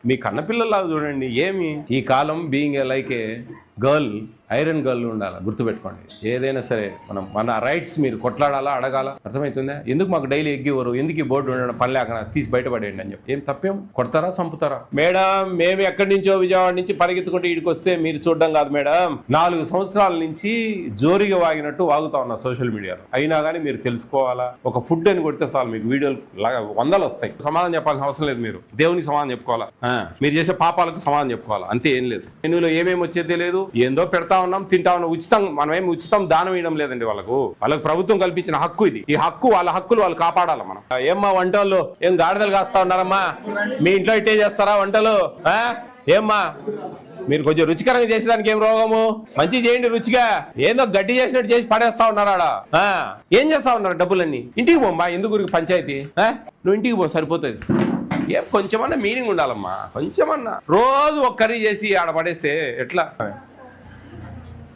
మీ కన్నపిల్లలాగా చూడండి. ఏమి ఈ కాలం being like a girl, iron girl ఉండాలి, గుర్తుపెట్టుకోండి. ఏదైనా సరే మన రైట్స్ మీరు కొట్లాడాలా, అడగాల. అర్థమవుతుందా? ఎందుకు మాకు డైలీ ఎగ్గివ్వరు, ఎందుకు ఈ బోర్డు ఉండడం, పని లేకుండా తీసి బయటపడేయండి అని చెప్పి. ఏం తప్పేం? కొడతారా, చంపుతారా? మేడం మేము ఎక్కడి నుంచో విజయవాడ నుంచి పరిగెత్తుకుంటే ఇక్కడికి వస్తే మీరు చూడడం కాదు మేడం. 4 సంవత్సరాల నుంచి జోరిగా వాగినట్టు వాగుతా ఉన్నా సోషల్ మీడియాలో. అయినా కానీ మీరు తెలుసుకోవాలా. ఒక ఫుడ్ అని కొడితే చాలు మీకు వీడియోలు లాగా 100 వస్తాయి. సమాధానం చెప్పాల్సిన అవసరం లేదు. మీరు దేవునికి సమాధానం చెప్పుకోవాలా, మీరు చేసే పాపాలకు సమాధానం చెప్పుకోవాలా, అంతే. ఏం లేదు. మెనూలో ఏమేమి వచ్చేదే లేదు. ఏందో పెడతా ఉన్నాం, తింటా ఉన్నాం. ఉచితం మనమేమి ఉచితం దానం వేయడం లేదండి. వాళ్ళకు ప్రభుత్వం కల్పించిన హక్కు ఇది. ఈ హక్కు, వాళ్ళ హక్కులు వాళ్ళు కాపాడాలి. మనం ఏమ్మా వంటలు ఏం గాడిదలు కాస్తా ఉన్నారమ్మా? మీ ఇంట్లో ఇట్టే చేస్తారా వంటలు? ఏమ్మా మీరు కొంచెం రుచికరంగా చేసేదానికి ఏం రోగము? మంచి చేయండి రుచిగా. ఏదో గడ్డి చేసినట్టు చేసి పడేస్తా ఉన్నారా? ఏం చేస్తా ఉన్నారు డబ్బులన్నీ? ఇంటికి పోమ్మా, ఎందుకు పంచాయతీ? నువ్వు ఇంటికి పో, సరిపోతుంది. ఏం కొంచెమన్నా మీనింగ్ ఉండాలమ్మా, కొంచెమన్నా. రోజు ఒక కర్రీ చేసి ఆడ పడేస్తే ఎట్లా?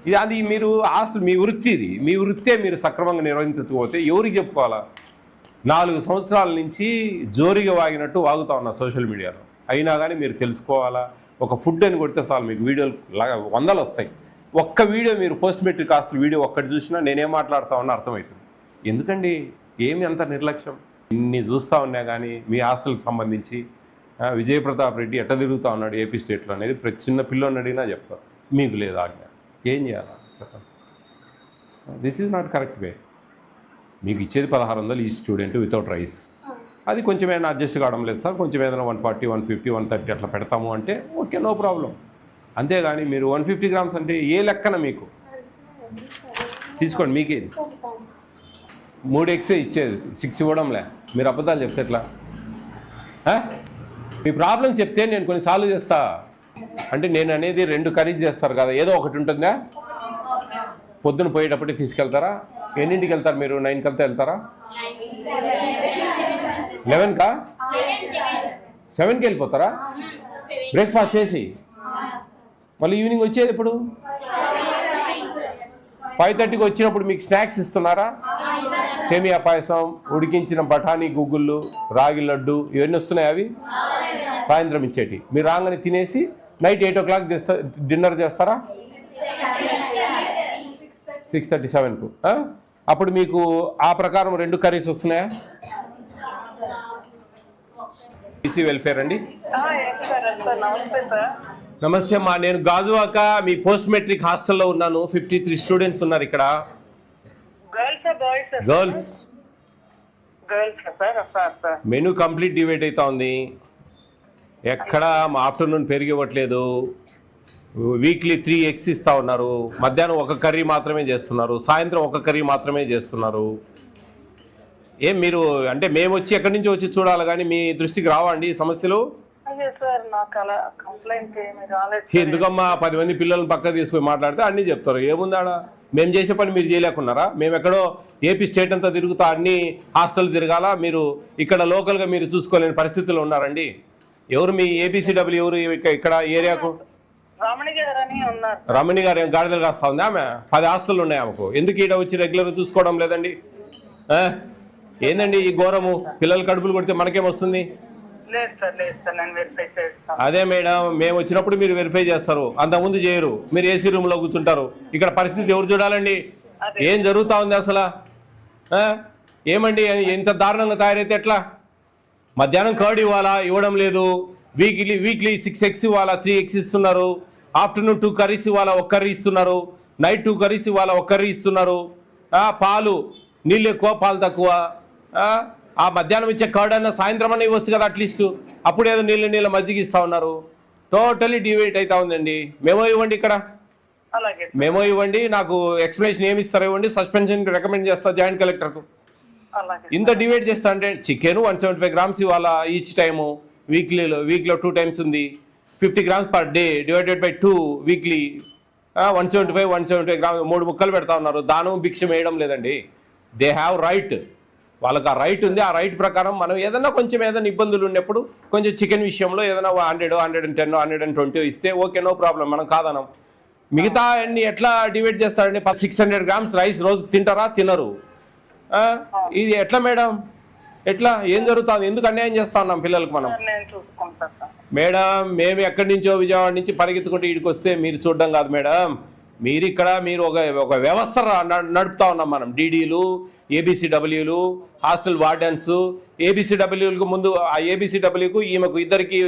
ఇది అది మీరు ఆస్తులు, మీ వృత్తి ఇది. మీ వృత్తే మీరు సక్రమంగా నిర్వహించకపోతే ఎవరికి చెప్పుకోవాలా? 4 సంవత్సరాల నుంచి జోరిగా వాగినట్టు వాగుతా ఉన్నా సోషల్ మీడియాలో. అయినా కానీ మీరు తెలుసుకోవాలా. ఒక ఫుడ్ అని కొడితే చాలు మీకు వీడియోలు లాగా 100 వస్తాయి. ఒక్క వీడియో మీరు పోస్ట్ మెట్రిక్ హాస్టల్ వీడియో ఒక్కటి చూసినా నేనేం మాట్లాడుతా ఉన్నా అర్థమవుతుంది. ఎందుకండి ఏమి అంత నిర్లక్ష్యం? ఇన్ని చూస్తూ ఉన్నా కానీ మీ హాస్టల్కి సంబంధించి విజయప్రతాప్ రెడ్డి ఎట్ట తిరుగుతూ ఉన్నాడు ఏపీ స్టేట్లో అనేది ప్రతి చిన్న పిల్లోని అడిగినా చెప్తారు. మీకు లేదు ఆజ్ఞ. ఏం చేయాలా చెప్పండి? This is not correct way. మీకు ఇచ్చేది 1600 ఈ స్టూడెంట్ వితౌట్ రైస్. అది కొంచెం ఏమైనా అడ్జస్ట్ కావడం లేదు సార్, కొంచెం ఏదైనా 140, 150, 130 అట్లా పెడతాము అంటే ఓకే, నో ప్రాబ్లం. అంతేగాని మీరు 150 గ్రామ్స్ అంటే ఏ లెక్కన మీకు తీసుకోండి. మీకేది 3 ఎగ్సే ఇచ్చేది, 6 ఇవ్వడంలే. మీరు అబద్ధాలు చెప్తే ఎట్లా? మీ ప్రాబ్లం చెప్తే నేను కొన్ని సాల్వ్ చేస్తా. అంటే నేను అనేది 2 కర్రీస్ చేస్తారు కదా, ఏదో ఒకటి ఉంటుందా? పొద్దున పోయేటప్పటికి తీసుకెళ్తారా? ఎన్నింటికి వెళ్తారు మీరు? 9కి వెళ్తే వెళ్తారా? 11కా? 7కి వెళ్ళిపోతారా? బ్రేక్ఫాస్ట్ చేసి మళ్ళీ ఈవినింగ్ వచ్చేది ఎప్పుడు? 5:30కి వచ్చినప్పుడు మీకు స్నాక్స్ ఇస్తున్నారా? సేమియా పాయసం, ఉడికించిన బఠానీ గుగ్గుళ్ళు, రాగి లడ్డు ఇవన్నీ వస్తున్నాయి. అవి సాయంత్రం ఇచ్చేటి. మీరు రాగానే తినేసి నైట్ 8 o'clock డిన్నర్ చేస్తారా? 6:30, 7కు. అప్పుడు మీకు ఆ ప్రకారం 2 కర్రీస్ వస్తున్నాయా? ఈసీ వెల్ఫేర్ అండి. నమస్తే అమ్మా, నేను గాజువాక మీ పోస్ట్ మెట్రిక్ హాస్టల్లో ఉన్నాను. 53 స్టూడెంట్స్ ఉన్నారు ఇక్కడ. గర్ల్స్. మెనూ కంప్లీట్ డివైడ్ అవుతా ఉంది. ఎక్కడ ఆఫ్టర్నూన్ పెరిగివ్వట్లేదు. వీక్లీ 3 ఎగ్స్ ఇస్తూ ఉన్నారు. మధ్యాహ్నం 1 కర్రీ మాత్రమే చేస్తున్నారు. సాయంత్రం 1 కర్రీ మాత్రమే చేస్తున్నారు. ఏం మీరు అంటే మేము వచ్చి ఎక్కడి నుంచి వచ్చి చూడాలి కానీ మీ దృష్టికి రావండి సమస్యలు? ఎందుకమ్మా 10 మంది పిల్లలను పక్క తీసుకుని మాట్లాడితే అన్నీ చెప్తారు. ఏముందాడా? మేము చేసే పని మీరు చేయలేకున్నారా? మేము ఎక్కడో ఏపీ స్టేట్ అంతా తిరుగుతా అన్ని హాస్టల్ తిరగాల, మీరు ఇక్కడ లోకల్గా మీరు చూసుకోలేని పరిస్థితుల్లో ఉన్నారండి. ఎవరు మీ ఏబిసిడబ్ల్యూ? ఎవరు ఇక్కడ ఏరియాకు? రమణి గారు ఏం గాడిదలు కాస్తా ఉంది ఆమె? 10 హాస్టల్ ఉన్నాయి ఆమెకు. ఎందుకు ఈడ వచ్చి రెగ్యులర్గా చూసుకోవడం లేదండి? ఏందండి ఈ ఘోరము? పిల్లలు కడుపులు కొడితే మనకేమొస్తుంది? అదే మేడం, మేము వచ్చినప్పుడు మీరు వెరిఫై చేస్తారు, అంతకుముందు చేయరు. మీరు ఏసీ రూమ్లో కూర్చుంటారు. ఇక్కడ పరిస్థితి ఎవరు చూడాలండి? ఏం జరుగుతూ ఉంది అసలు? ఏమండి ఎంత దారుణంగా తయారైతే ఎట్లా? మధ్యాహ్నం కర్డ్ ఇవ్వాలా, ఇవ్వడం లేదు. వీక్లీ 6 ఎగ్స్ ఇవ్వాలా, 3 ఎగ్స్ ఇస్తున్నారు. ఆఫ్టర్నూన్ 2 కర్రీస్ ఇవ్వాలా, 1 కర్రీ ఇస్తున్నారు. నైట్ 2 కర్రీస్ ఇవ్వాలా, 1 కర్రీ ఇస్తున్నారు. పాలు, నీళ్ళు ఎక్కువ పాలు తక్కువ. ఆ మధ్యాహ్నం ఇచ్చే కర్డ్ అన్న సాయంత్రం అన్న ఇవ్వచ్చు కదా అట్లీస్ట్. అప్పుడు ఏదో నీళ్ళ మజ్జిగ ఇస్తూ ఉన్నారు. టోటలీ డివైడ్ అవుతా ఉందండి. మెమో ఇవ్వండి, ఇక్కడ మెమో ఇవ్వండి. నాకు ఎక్స్ప్లెనేషన్ ఏమి ఇస్తారో ఇవ్వండి. సస్పెన్షన్ రికమెండ్ చేస్తా జాయింట్ కలెక్టర్కు. ఇంత డివైడ్ చేస్తా అంటే చికెన్ 175 గ్రామ్స్ ఇవ్వాలా ఈచ్ టైము. వీక్లో 2 టైమ్స్ ఉంది. 50 grams per day divided by 2 weekly. 175 grams 3 ముక్కలు పెడతా ఉన్నారు. దానం భిక్ష వేయడం లేదండి. They have right. వాళ్ళకి ఆ రైట్ ఉంది. ఆ రైట్ ప్రకారం మనం ఏదైనా ఇబ్బందులు ఉన్నప్పుడు కొంచెం చికెన్ విషయంలో ఏదైనా 100, 110, 120 ఇస్తే ఓకే, నో ప్రాబ్లం, మనం కాదనం. మిగతా అన్ని ఎట్లా డివైడ్ చేస్తారండి? 600 గ్రామ్స్ రైస్ రోజుకి తింటారా? తినరు. ఇది ఎట్లా మేడం? ఎట్లా ఏం జరుగుతుంది? ఎందుకు అన్యాయం చేస్తా ఉన్నాం పిల్లలకు మనం? నేను చూసుకుంటాను సార్. మేడం, మేము ఎక్కడి నుంచో విజయవాడ నుంచి పరిగెత్తుకుంటే ఇక్కడికి వస్తే మీరు చూడడం కాదు మేడం. మీరు ఇక్కడ ఒక వ్యవస్థ నడుపుతా ఉన్నాం మనం. డీడీలు, ఏబిసిడబ్ల్యూలు, హాస్టల్ వార్డెన్స్. ఏబిసిడబ్ల్యూలకు ముందు ఆ ఏబిసిడబ్ల్యూకు ఈమెకు ఇద్దరికి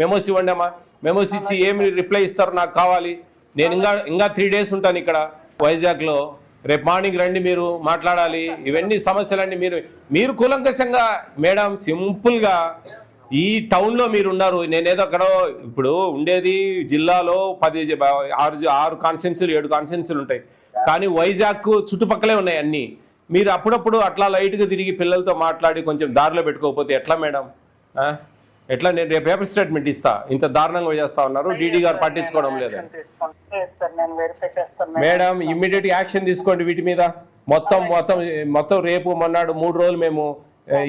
మెమోస్ ఇవ్వండి అమ్మా. మెమోస్ ఇచ్చి ఏమి రిప్లై ఇస్తారు నాకు కావాలి. నేను ఇంకా 3 days ఉంటాను ఇక్కడ వైజాగ్లో. రేపు మార్నింగ్ రండి, మీరు మాట్లాడాలి. ఇవన్నీ సమస్యలన్నీ మీరు కూలంకషంగా మేడం, సింపుల్గా ఈ టౌన్లో మీరు ఉన్నారు. నేనేదో అక్కడ ఇప్పుడు ఉండేది జిల్లాలో 6 కాన్స్టిట్యున్సీలు 7 కాన్స్టిట్యున్సీలు ఉంటాయి. కానీ వైజాగ్ చుట్టుపక్కలే ఉన్నాయి అన్నీ. మీరు అప్పుడప్పుడు అట్లా లైట్గా తిరిగి పిల్లలతో మాట్లాడి కొంచెం దారిలో పెట్టుకోకపోతే ఎట్లా మేడం? ఎట్లా? నేను రేపు పేపర్ స్టేట్మెంట్ ఇస్తా. ఇంత దారుణంగా చేస్తా ఉన్నారు, డీడీ గారు పట్టించుకోవడం లేదు. మేడం, ఇమ్మీడియట్ యాక్షన్ తీసుకోండి వీటి మీద. మొత్తం రేపు మొన్నాడు 3 రోజులు మేము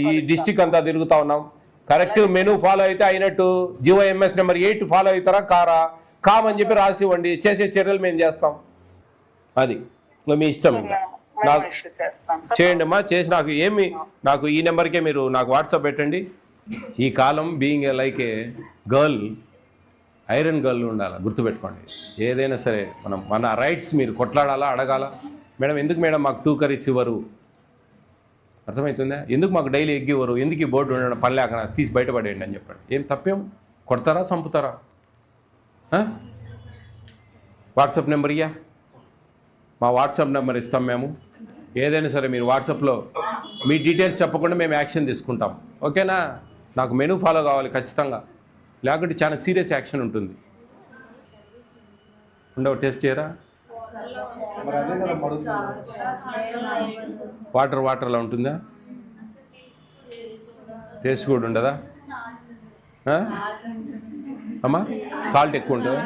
ఈ డిస్టిక్ అంతా తిరుగుతా ఉన్నాం. కరెక్ట్ మెనూ ఫాలో అయితే అయినట్టు. జిఓఎంఎస్ నెంబర్ 8 ఫాలో అవుతారా కామని చెప్పి రాసి ఇవ్వండి. చేసే చర్యలు మేము చేస్తాం. అది మీ ఇష్టం. ఇంకా నాకు చేయండి అమ్మా. చేసి నాకు ఈ నెంబర్కే మీరు నాకు వాట్సాప్ పెట్టండి. ఈ కాలం being like a girl, iron girl ఉండాలి, గుర్తుపెట్టుకోండి. ఏదైనా సరే మన రైట్స్ మీరు కొట్లాడాలా, అడగాల. మేడం, ఎందుకు మేడం మాకు 2 curries ఇవ్వరు? అర్థమవుతుందా? ఎందుకు మాకు డైలీ ఎగ్ ఇవ్వరు? ఎందుకు ఈ బోర్డు ఉండడం పని లేక తీసి బయటపడేయండి అని చెప్పండి. ఏం తప్పేం? కొడతారా, చంపుతారా? వాట్సాప్ నెంబర్ ఇయ్యా. మా వాట్సాప్ నెంబర్ ఇస్తాం మేము. ఏదైనా సరే మీరు వాట్సాప్లో మీ డీటెయిల్స్ చెప్పకుండా మేము యాక్షన్ తీసుకుంటాం. ఓకేనా? నాకు మెనూ ఫాలో కావాలి ఖచ్చితంగా, లేకుంటే చాలా సీరియస్ యాక్షన్ ఉంటుంది. ఉండవు, టెస్ట్ చేయరా? వాటర్లా ఉంటుందా? టేస్ట్ కూడా ఉండదా అమ్మా? సాల్ట్ ఎక్కువ ఉంటుందా?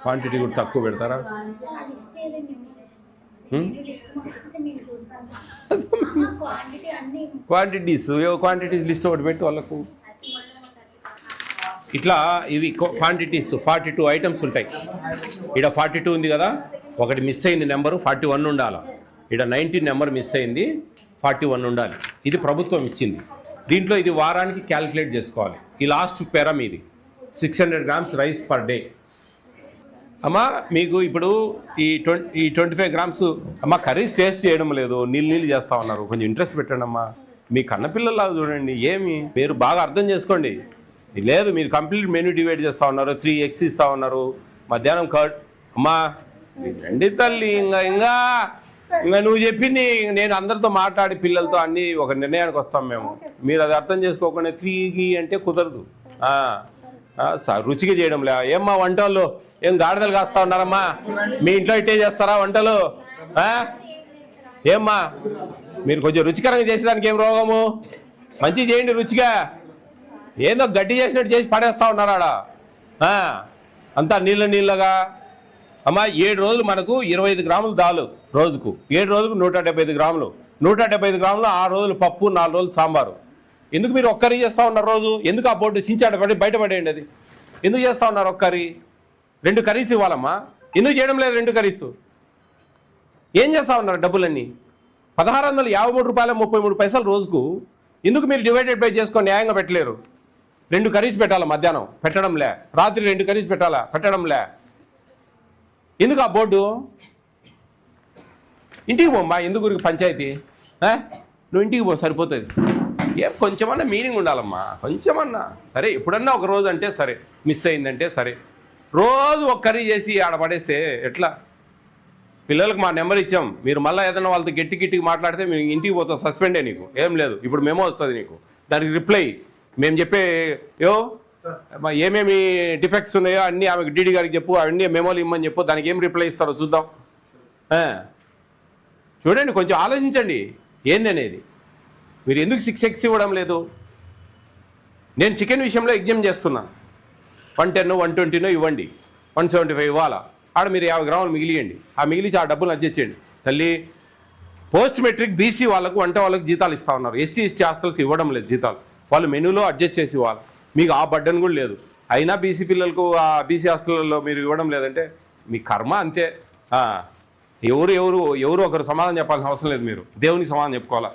క్వాంటిటీ కూడా తక్కువ పెడతారా? క్వాంటిటీస్ లిస్ట్ ఒకటి పెట్టు వాళ్ళకు. ఇట్లా ఇవి క్వాంటిటీస్ 42 items ఉంటాయి. ఇక్కడ 42 ఉంది కదా, ఒకటి మిస్ అయింది నెంబరు, 41 ఉండాలి. ఇక్కడ 19 నెంబర్ మిస్ అయింది, 41 ఉండాలి. ఇది ప్రభుత్వం ఇచ్చింది. దీంట్లో ఇది వారానికి క్యాలిక్యులేట్ చేసుకోవాలి. ఈ లాస్ట్ పేరా మీది 600 grams రైస్ పర్ డే. అమ్మా, మీకు ఇప్పుడు ఈ 25 grams అమ్మ కర్రీస్ టేస్ట్ చేయడం లేదు, నీళ్ళు చేస్తూ ఉన్నారు. కొంచెం ఇంట్రెస్ట్ పెట్టండి అమ్మా. మీ కన్నపిల్లలాగా చూడండి. ఏమి మీరు బాగా అర్థం చేసుకోండి. లేదు, మీరు కంప్లీట్ మెనూ డివైడ్ చేస్తూ ఉన్నారు, 3 eggs ఇస్తూ ఉన్నారు, మధ్యాహ్నం కర్డ్. అమ్మా రండి తల్లి, ఇంకా నువ్వు చెప్పింది నేను అందరితో మాట్లాడి పిల్లలతో అన్నీ ఒక నిర్ణయానికి వస్తాం మేము. మీరు అది అర్థం చేసుకోకుండా 3 అంటే కుదరదు. రుచిగా చేయడంలే. ఏమ్మా వంటలు ఏం గాడిదలు కాస్తా ఉన్నారమ్మా? మీ ఇంట్లో ఇట్టే చేస్తారా వంటలు? ఏమ్మా, మీరు కొంచెం రుచికరంగా చేసేదానికి ఏం రోగము? మంచిగా చేయండి రుచిగా. ఏదో గడ్డి చేసినట్టు చేసి పడేస్తా ఉన్నారాడా అంతా నీళ్ళగా. అమ్మా, 7 రోజులు మనకు 25 grams దాలు రోజుకు. 7 రోజులకు 175 grams. 175 grams 6 రోజులు పప్పు, 4 రోజులు సాంబారు. ఎందుకు మీరు ఒక్కరీ చేస్తూ ఉన్నారు రోజు? ఎందుకు ఆ బోర్డు చించాడపడి బయటపడేయండి. అది ఎందుకు చేస్తూ ఉన్నారు? ఒక్కరీ 2 curries ఇవ్వాలమ్మా. ఎందుకు చేయడం లేదు 2 curries? ఏం చేస్తూ ఉన్నారు డబ్బులన్నీ? 1653 రూపాయల 33 పైసలు రోజుకు. ఎందుకు మీరు డివైడెడ్ బై చేసుకొని న్యాయంగా పెట్టలేరు? 2 curries పెట్టాలా మధ్యాహ్నం? పెట్టడంలే. రాత్రి 2 curries పెట్టాలా? పెట్టడంలే. ఎందుకు ఆ బోర్డు? ఇంటికి పోమ్మా. ఎందుకు పంచాయతీ? నువ్వు ఇంటికి పో, సరిపోతుంది. ఏం కొంచెమన్నా మీనింగ్ ఉండాలమ్మా, కొంచెమన్నా. సరే, ఎప్పుడన్నా ఒక రోజు అంటే సరే, మిస్ అయిందంటే సరే. రోజు ఒక కర్రీ చేసి ఆడ పడేస్తే ఎట్లా? పిల్లలకు మా నెంబర్ ఇచ్చాం. మీరు మళ్ళీ ఏదైనా వాళ్ళతో గట్టికి మాట్లాడితే మేము ఇంటికి పోతాం, సస్పెండే. నీకు ఏం లేదు. ఇప్పుడు మెమో వస్తుంది నీకు, దానికి రిప్లై మేము చెప్పే ఏమేమి డిఫెక్ట్స్ ఉన్నాయో అన్నీ ఆమెకు డీడీ గారికి చెప్పు, అవన్నీ మెమోలు ఇమ్మని చెప్పు. దానికి ఏం రిప్లై ఇస్తారో చూద్దాం. చూడండి, కొంచెం ఆలోచించండి ఏంది అనేది. మీరు ఎందుకు 6 eggs ఇవ్వడం లేదు? నేను చికెన్ విషయంలో ఎగ్జామ్ చేస్తున్నాను. 110, 120 ఇవ్వండి, 175 ఇవ్వాలా. ఆడ మీరు 50 grams మిగిలియండి. ఆ మిగిలిచి ఆ డబ్బులు అడ్జస్ట్ చేయండి తల్లి. పోస్ట్ మెట్రిక్ బీసీ వాళ్ళకు వంట వాళ్ళకి జీతాలు ఇస్తూ ఉన్నారు. ఎస్సీ ఎస్టీ హాస్టల్కి ఇవ్వడం లేదు జీతాలు. వాళ్ళు మెనూలో అడ్జస్ట్ చేసి ఇవ్వాలి. మీకు ఆ బడ్డన్ కూడా లేదు. అయినా బీసీ పిల్లలకు ఆ బీసీ హాస్టల్లో మీరు ఇవ్వడం లేదంటే మీ కర్మ అంతే. ఎవరు ఒకరు సమాధానం చెప్పాల్సిన అవసరం లేదు. మీరు దేవునికి సమాధానం చెప్పుకోవాలా,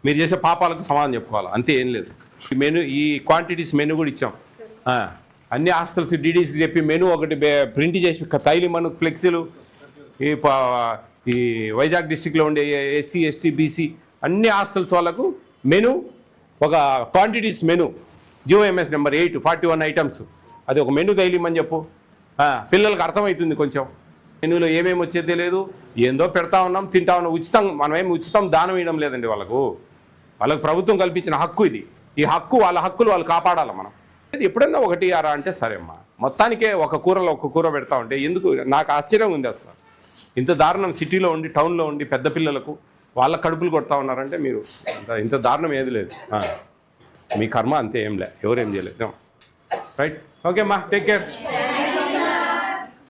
మీరు చేసే పాపాలకు సమాధానం చెప్పుకోవాలా, అంతే, ఏం లేదు. మెను ఈ క్వాంటిటీస్ మెను కూడా ఇచ్చాం. అన్ని హాస్టల్స్ డీడీస్కి చెప్పి మెను ఒకటి ప్రింట్ చేసి తైలిమను ఫ్లెక్సీలు ఈ వైజాగ్ డిస్టిక్లో ఉండే ఎస్సీ ఎస్టీ బీసీ అన్ని హాస్టల్స్ వాళ్ళకు మెను, ఒక quantities menu GOMS number 8 41 items, అది ఒక మెను తైలిమని చెప్పు. పిల్లలకు అర్థమవుతుంది కొంచెం. మెనూలో ఏమేమి వచ్చేదే లేదు, ఏందో పెడతా ఉన్నాం, తింటా ఉన్నాం. మనమేమి ఉచితం దానం వేయడం లేదండి. వాళ్ళకు ప్రభుత్వం కల్పించిన హక్కు ఇది. ఈ హక్కు, వాళ్ళ హక్కులు వాళ్ళు కాపాడాలి మనం. ఎప్పుడన్నా ఒకటి అరా అంటే సరే అమ్మా, మొత్తానికే ఒక కూర పెడతా ఉంటే ఎందుకు? నాకు ఆశ్చర్యం ఉంది అసలు. ఇంత దారుణం సిటీలో ఉండి, టౌన్లో ఉండి పెద్ద పిల్లలకు వాళ్ళ కడుపులు కొడతా ఉన్నారంటే మీరు ఇంత దారుణం ఏది లేదు. మీ కర్మ అంతే, ఏం లే, ఎవరేం చేయలేదు. రైట్, ఓకే అమ్మా, టేక్ కేర్.